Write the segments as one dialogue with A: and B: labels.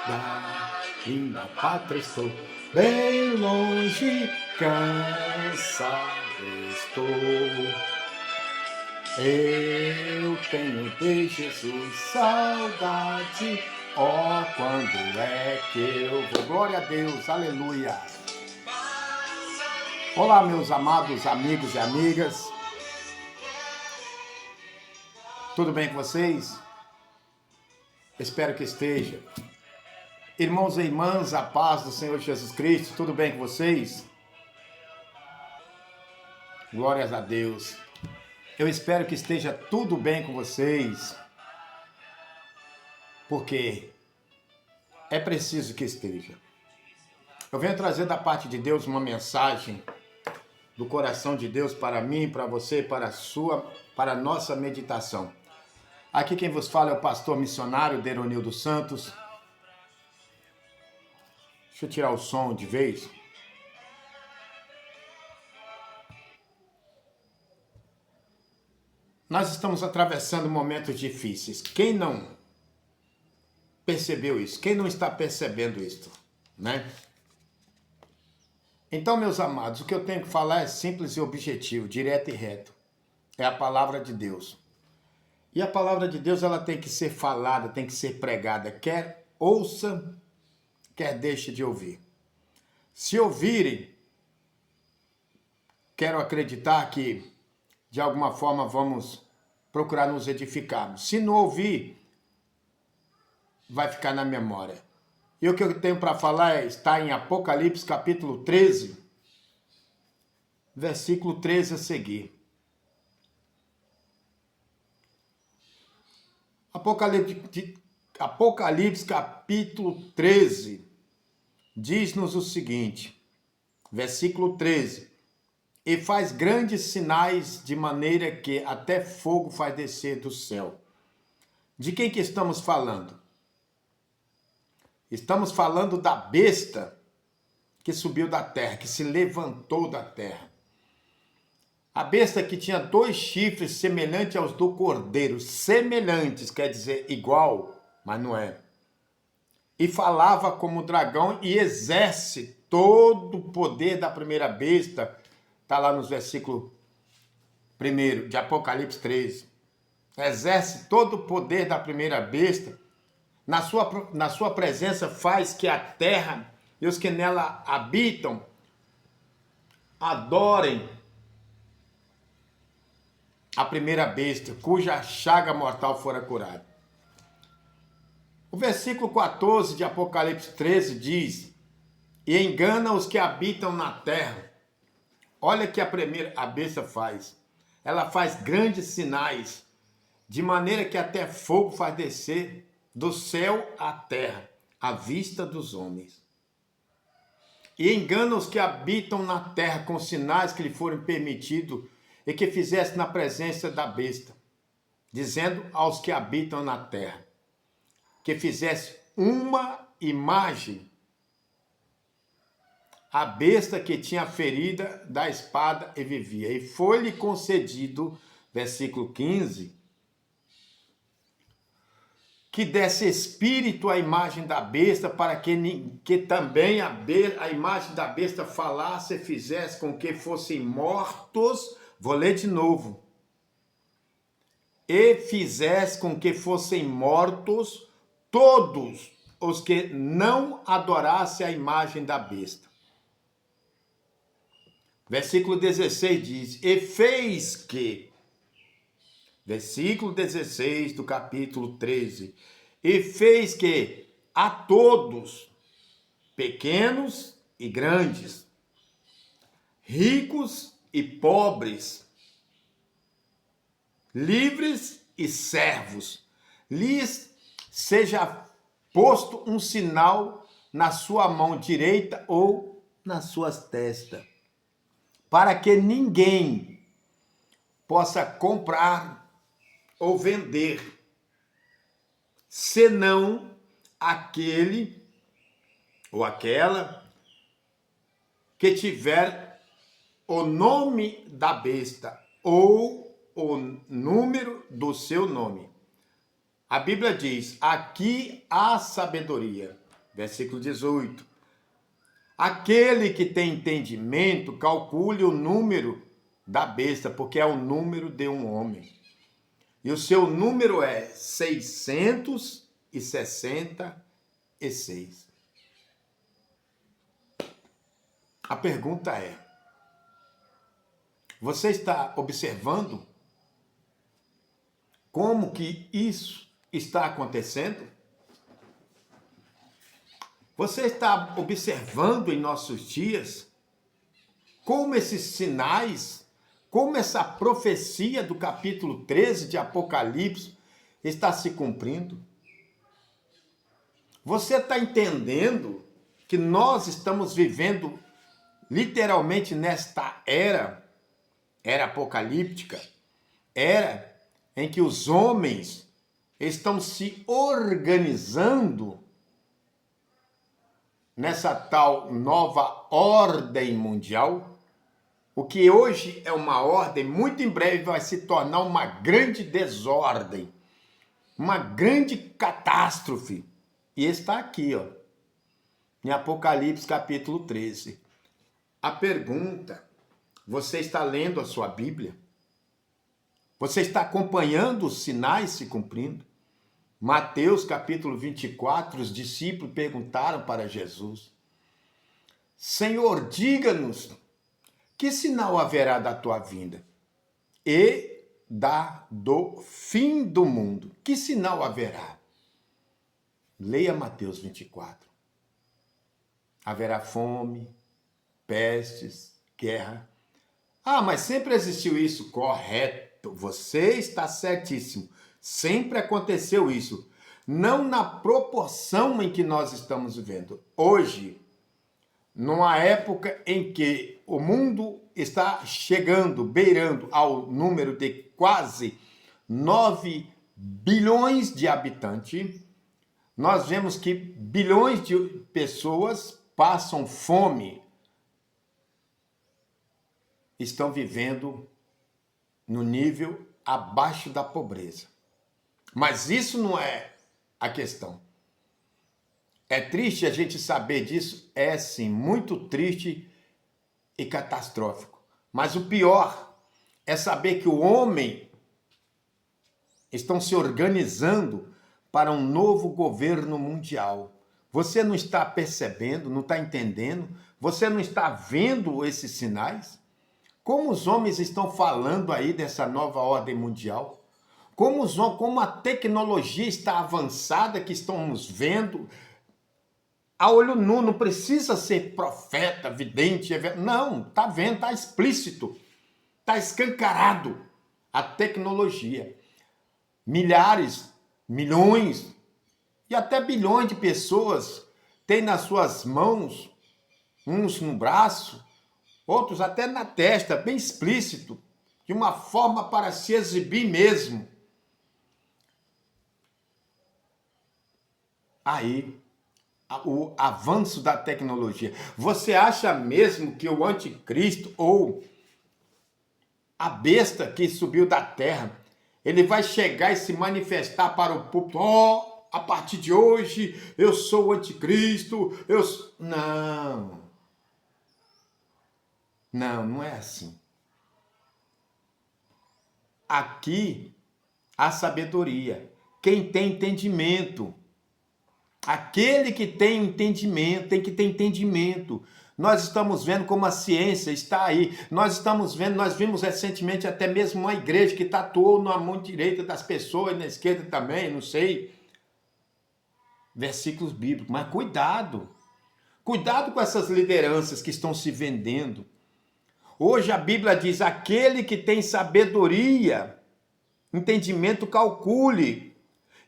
A: Da minha pátria estou, bem longe, cansado estou. Eu tenho de Jesus saudade, ó, quando é que eu vou? Glória a Deus, aleluia. Olá, meus amados amigos e amigas. Tudo bem com vocês? Espero que esteja. Irmãos e irmãs, a paz do Senhor Jesus Cristo, tudo bem com vocês? Glórias a Deus. Eu espero que esteja tudo bem com vocês, porque é preciso que esteja. Eu venho trazer da parte de Deus uma mensagem do coração de Deus para mim, para você, para a nossa meditação. Aqui quem vos fala é o pastor missionário Deronildo Santos. Deixa eu tirar o som de vez. Nós estamos atravessando momentos difíceis. Quem não percebeu isso? Quem não está percebendo isso, né? Então, meus amados, o que eu tenho que falar é simples e objetivo, direto e reto. É a palavra de Deus. E a palavra de Deus, ela tem que ser falada, tem que ser pregada. Quer ouça, quer deixe de ouvir. Se ouvirem, quero acreditar que de alguma forma vamos procurar nos edificarmos. Se não ouvir, vai ficar na memória. E o que eu tenho para falar está em Apocalipse capítulo 13, versículo 13 a seguir. Apocalipse capítulo 13 diz-nos o seguinte, versículo 13: E faz grandes sinais de maneira que até fogo faz descer do céu. De quem que estamos falando? Estamos falando da besta que subiu da terra, que se levantou da terra. A besta que tinha 2 chifres semelhantes aos do cordeiro. Semelhantes, quer dizer igual, mas não é. E falava como dragão e exerce todo o poder da primeira besta. Está lá nos versículos 1 de Apocalipse 13. Exerce todo o poder da primeira besta. Na sua presença faz que a terra e os que nela habitam adorem a primeira besta, cuja chaga mortal fora curada. O versículo 14 de Apocalipse 13 diz: E engana os que habitam na terra. Olha que a besta faz. Ela faz grandes sinais, de maneira que até fogo faz descer do céu à terra, à vista dos homens. E engana os que habitam na terra com sinais que lhe forem permitidos e que fizesse na presença da besta, dizendo aos que habitam na terra, que fizesse uma imagem, a besta que tinha a ferida da espada e vivia. E foi-lhe concedido, versículo 15, que desse espírito à imagem da besta, para que também a imagem da besta falasse e fizesse com que fossem mortos, vou ler de novo, e fizesse com que fossem mortos todos os que não adorassem a imagem da besta. Versículo 16 diz, e fez que, versículo 16 do capítulo 13, e fez que a todos, pequenos e grandes, ricos e pobres, livres e servos, lhes seja posto um sinal na sua mão direita ou nas suas testas, para que ninguém possa comprar ou vender, senão aquele ou aquela que tiver o nome da besta ou o número do seu nome. A Bíblia diz, aqui há sabedoria. Versículo 18. Aquele que tem entendimento, calcule o número da besta, porque é o número de um homem. E o seu número é 666. A pergunta é: você está observando como que isso está acontecendo? Você está observando em nossos dias como esses sinais, como essa profecia do capítulo 13 de Apocalipse está se cumprindo? Você está entendendo que nós estamos vivendo literalmente nesta era apocalíptica, era em que os homens estão se organizando nessa tal nova ordem mundial? O que hoje é uma ordem, muito em breve vai se tornar uma grande desordem, uma grande catástrofe. E está aqui, ó, em Apocalipse capítulo 13. A pergunta: você está lendo a sua Bíblia? Você está acompanhando os sinais se cumprindo? Mateus capítulo 24, os discípulos perguntaram para Jesus: Senhor, diga-nos, que sinal haverá da tua vinda e do fim do mundo? Que sinal haverá? Leia Mateus 24. Haverá fome, pestes, guerra. Ah, mas sempre existiu isso. Correto, você está certíssimo. Sempre aconteceu isso. Não na proporção em que nós estamos vivendo. Hoje, numa época em que o mundo está chegando, beirando ao número de quase 9 bilhões de habitantes, nós vemos que bilhões de pessoas passam fome, estão vivendo no nível abaixo da pobreza. Mas isso não é a questão. É triste a gente saber disso? É sim, muito triste e catastrófico. Mas o pior é saber que o homem estão se organizando para um novo governo mundial. Você não está percebendo, não está entendendo? Você não está vendo esses sinais? Como os homens estão falando aí dessa nova ordem mundial? Como a tecnologia está avançada, que estamos vendo a olho nu, não precisa ser profeta, vidente, não, está vendo, está explícito, está escancarado a tecnologia. Milhares, milhões e até bilhões de pessoas têm nas suas mãos, uns no braço, outros até na testa, bem explícito, de uma forma para se exibir mesmo. Aí, o avanço da tecnologia. Você acha mesmo que o anticristo ou a besta que subiu da terra, ele vai chegar e se manifestar para o público? A partir de hoje eu sou o anticristo, Não. Não é assim. Aqui há sabedoria. Quem tem entendimento. Aquele que tem entendimento, tem que ter entendimento. Nós estamos vendo como a ciência está aí. Nós vimos recentemente até mesmo uma igreja que tatuou na mão direita das pessoas, na esquerda também, não sei. Versículos bíblicos. Mas cuidado. Cuidado com essas lideranças que estão se vendendo. Hoje a Bíblia diz: aquele que tem sabedoria, entendimento, calcule.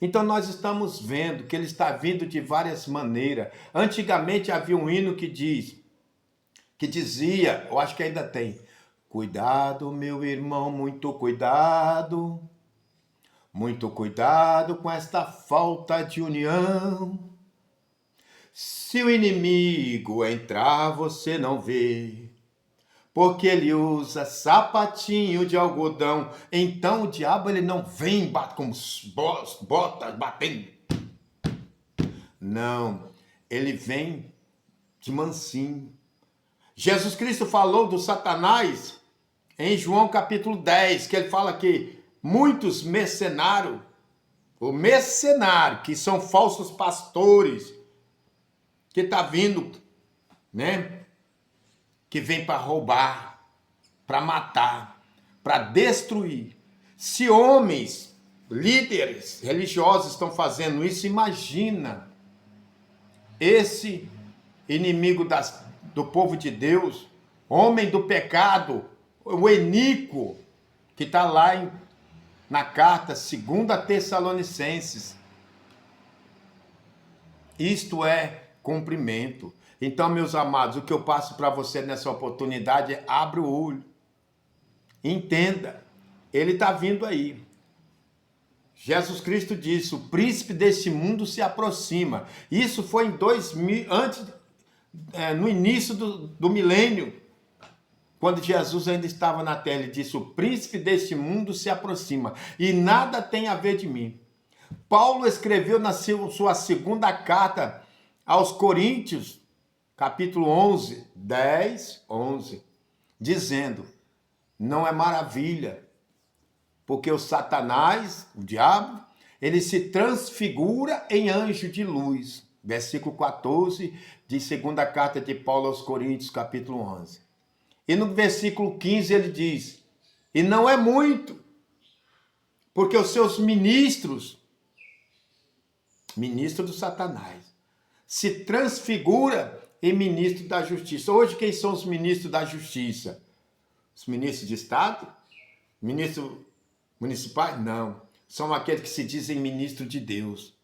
A: Então nós estamos vendo que ele está vindo de várias maneiras. Antigamente havia um hino que dizia, eu acho que ainda tem: cuidado, meu irmão, muito cuidado com esta falta de união. Se o inimigo entrar, você não vê, porque ele usa sapatinho de algodão. Então o diabo ele não vem com botas batendo. Não, ele vem de mansinho. Jesus Cristo falou do Satanás em João capítulo 10, que ele fala que muitos mercenários, o mercenário, que são falsos pastores, que está vindo, né? Que vem para roubar, para matar, para destruir. Se homens, líderes religiosos estão fazendo isso, imagina esse inimigo do povo de Deus, homem do pecado, o iníquo, que está lá na carta 2 Tessalonicenses. Isto é cumprimento. Então, meus amados, o que eu passo para você nessa oportunidade é: abre o olho, entenda, ele está vindo aí. Jesus Cristo disse: o príncipe deste mundo se aproxima. Isso foi em 2000, no início do milênio, quando Jesus ainda estava na terra. Ele disse: o príncipe deste mundo se aproxima e nada tem a ver de mim. Paulo escreveu na sua segunda carta aos Coríntios, capítulo 11, 10, 11, dizendo: não é maravilha, porque o Satanás, o diabo, ele se transfigura em anjo de luz. Versículo 14 de segunda carta de Paulo aos Coríntios, capítulo 11. E no versículo 15 ele diz: e não é muito, porque os seus ministros do Satanás, se transfigura em ministro da justiça. Hoje, quem são os ministros da justiça? Os ministros de Estado? Ministros municipais? Não. São aqueles que se dizem ministro de Deus.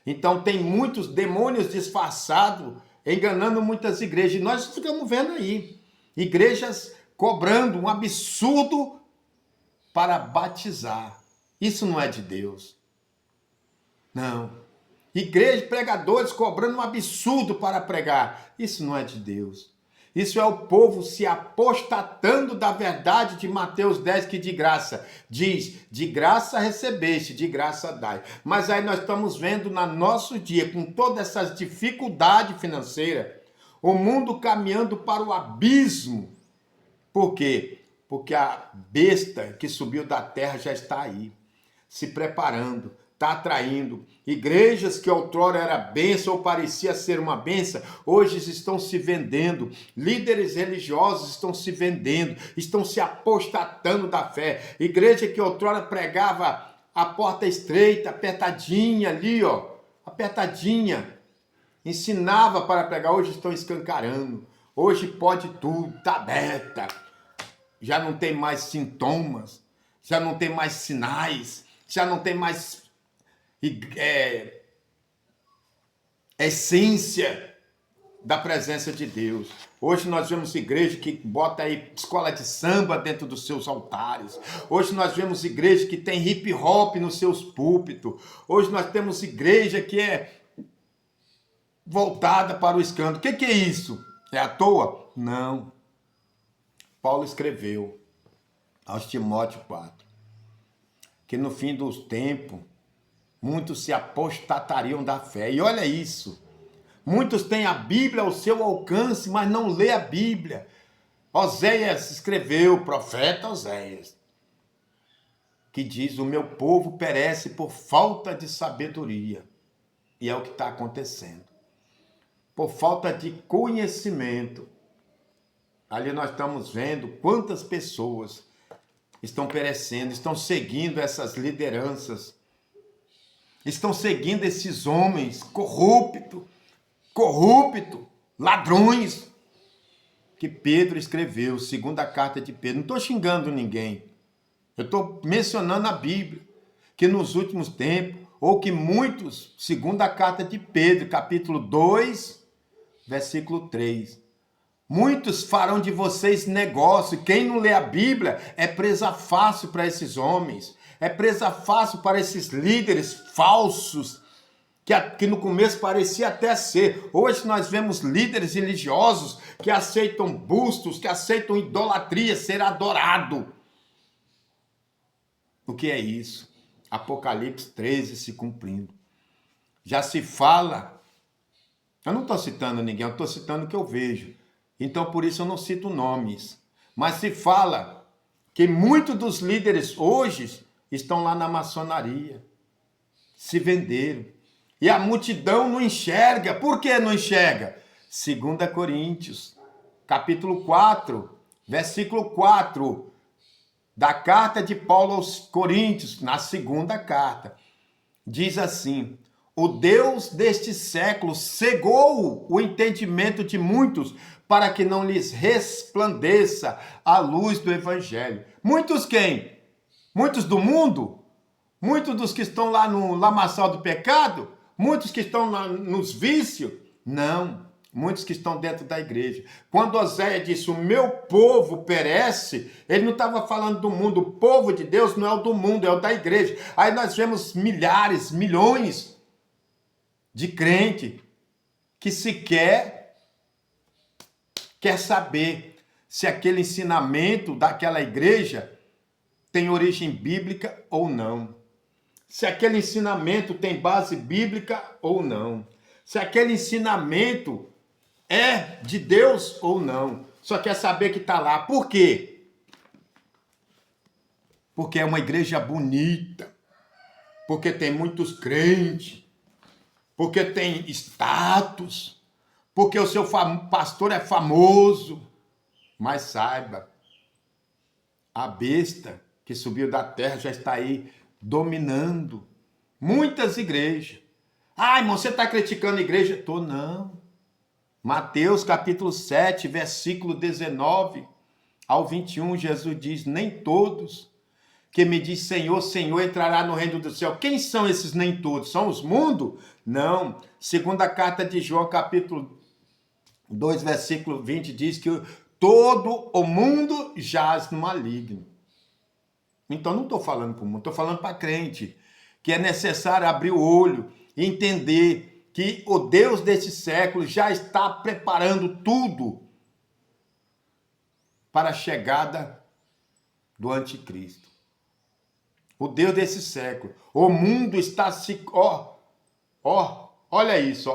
A: Então, tem muitos demônios disfarçados, enganando muitas igrejas. E nós ficamos vendo aí, igrejas cobrando um absurdo para batizar. Isso não é de Deus. Não. Igreja, pregadores cobrando um absurdo para pregar. Isso não é de Deus. Isso é o povo se apostatando da verdade de Mateus 10, que de graça diz: de graça recebeste, de graça dai. Mas aí nós estamos vendo no nosso dia, com todas essas dificuldades financeiras, o mundo caminhando para o abismo. Por quê? Porque a besta que subiu da terra já está aí, se preparando, está atraindo. Igrejas que outrora era bênção ou parecia ser uma bênção, hoje estão se vendendo. Líderes religiosos estão se vendendo, estão se apostatando da fé. Igreja que outrora pregava a porta estreita, apertadinha ali, ó, apertadinha, ensinava para pregar, hoje estão escancarando. Hoje pode tudo, está aberta. Já não tem mais sintomas, já não tem mais sinais, já não tem mais essência da presença de Deus. Hoje nós vemos igreja que bota aí escola de samba dentro dos seus altares. Hoje nós vemos igreja que tem hip hop nos seus púlpitos. Hoje nós temos igreja que é voltada para o escândalo. O que é isso? É à toa? Não. Paulo escreveu aos Timóteo 4 que no fim dos tempos muitos se apostatariam da fé. E olha isso. Muitos têm a Bíblia ao seu alcance, mas não lê a Bíblia. Oséias escreveu, o profeta Oséias, que diz: o meu povo perece por falta de sabedoria. E é o que está acontecendo. Por falta de conhecimento. Ali nós estamos vendo quantas pessoas estão perecendo, estão seguindo essas lideranças, estão seguindo esses homens corruptos, ladrões, que Pedro escreveu, segunda carta de Pedro. Não estou xingando ninguém, eu estou mencionando a Bíblia, que nos últimos tempos, ou que muitos, segunda carta de Pedro, capítulo 2, versículo 3, muitos farão de vocês negócio. Quem não lê a Bíblia é presa fácil para esses homens, é presa fácil para esses líderes falsos, que no começo parecia até ser. Hoje nós vemos líderes religiosos que aceitam bustos, que aceitam idolatria, ser adorado. O que é isso? Apocalipse 13 se cumprindo. Já se fala Eu não estou citando ninguém, eu estou citando o que eu vejo. Então, por isso eu não cito nomes. Mas se fala que muitos dos líderes hoje estão lá na maçonaria, se venderam. E a multidão não enxerga. Por que não enxerga? 2 Coríntios, capítulo 4, versículo 4, da carta de Paulo aos Coríntios, na segunda carta. Diz assim: o Deus deste século cegou o entendimento de muitos para que não lhes resplandeça a luz do evangelho. Muitos quem? Muitos do mundo? Muitos dos que estão lá no lamaçal do pecado? Muitos que estão lá nos vícios? Não. Muitos que estão dentro da igreja. Quando Oséias disse, o meu povo perece, ele não estava falando do mundo. O povo de Deus não é o do mundo, é o da igreja. Aí nós vemos milhares, milhões de crente que sequer quer saber se aquele ensinamento daquela igreja tem origem bíblica ou não. Se aquele ensinamento tem base bíblica ou não. Se aquele ensinamento é de Deus ou não. Só quer saber que está lá. Por quê? Porque é uma igreja bonita. Porque tem muitos crentes. Porque tem status. Porque o seu pastor é famoso. Mas saiba, a besta que subiu da terra já está aí dominando muitas igrejas. Ah, irmão, você está criticando a igreja? Tô não. Mateus capítulo 7, versículo 19 ao 21, Jesus diz, nem todos que me diz Senhor, Senhor, entrará no reino do céu. Quem são esses nem todos? São os mundos? Não. Segunda carta de João, capítulo 2, versículo 20, diz que todo o mundo jaz no maligno. Então não estou falando para o mundo, estou falando para crente, que é necessário abrir o olho e entender que o Deus desse século já está preparando tudo para a chegada do anticristo. O Deus desse século. O mundo está se... olha isso,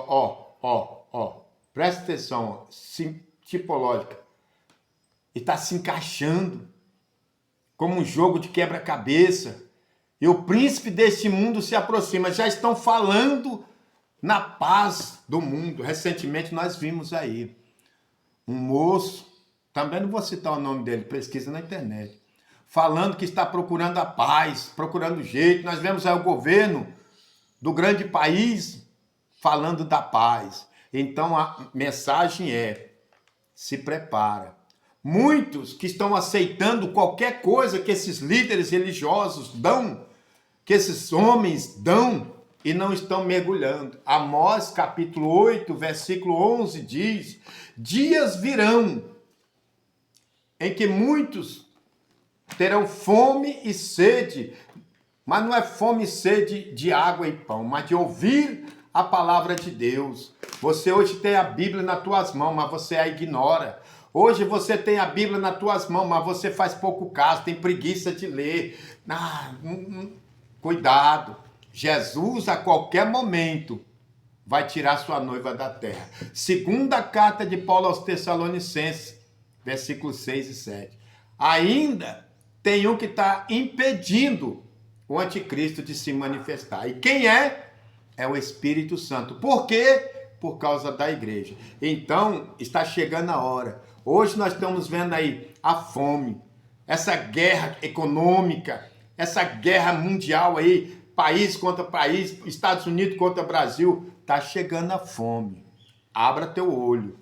A: presta atenção, tipológica. Está se encaixando como um jogo de quebra-cabeça. E o príncipe deste mundo se aproxima. Já estão falando na paz do mundo. Recentemente nós vimos aí um moço, também não vou citar o nome dele, pesquisa na internet, falando que está procurando a paz, procurando jeito. Nós vemos aí o governo do grande país falando da paz. Então a mensagem é, se prepara. Muitos que estão aceitando qualquer coisa que esses líderes religiosos dão, que esses homens dão, e não estão mergulhando. Amós, capítulo 8, versículo 11, diz, dias virão em que muitos terão fome e sede, mas não é fome e sede de água e pão, mas de ouvir a palavra de Deus. Você hoje tem a Bíblia nas tuas mãos, mas você a ignora. Hoje você tem a Bíblia nas tuas mãos, mas você faz pouco caso, tem preguiça de ler. Cuidado. Jesus, a qualquer momento, vai tirar sua noiva da terra. Segunda carta de Paulo aos Tessalonicenses, versículos 6 e 7. Ainda tem um que está impedindo o anticristo de se manifestar. E quem é? É o Espírito Santo. Por quê? Por causa da igreja. Então, está chegando a hora. Hoje nós estamos vendo aí a fome, essa guerra econômica, essa guerra mundial aí, país contra país, Estados Unidos contra Brasil, está chegando a fome. Abra teu olho,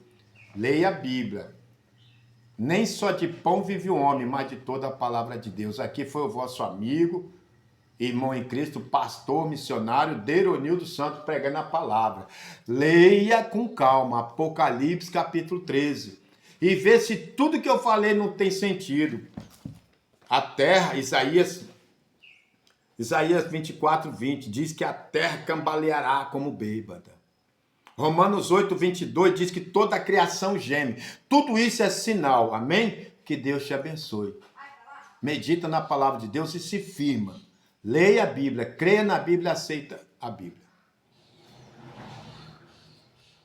A: leia a Bíblia. Nem só de pão vive o homem, mas de toda a palavra de Deus. Aqui foi o vosso amigo, irmão em Cristo, pastor, missionário, Deironildo Santos, pregando a palavra. Leia com calma, Apocalipse capítulo 13, e vê se tudo que eu falei não tem sentido. A terra, Isaías 24, 20, diz que a terra cambaleará como bêbada. Romanos 8, 22 diz que toda a criação geme. Tudo isso é sinal, amém? Que Deus te abençoe. Medita na palavra de Deus e se firma. Leia a Bíblia, creia na Bíblia, aceita a Bíblia.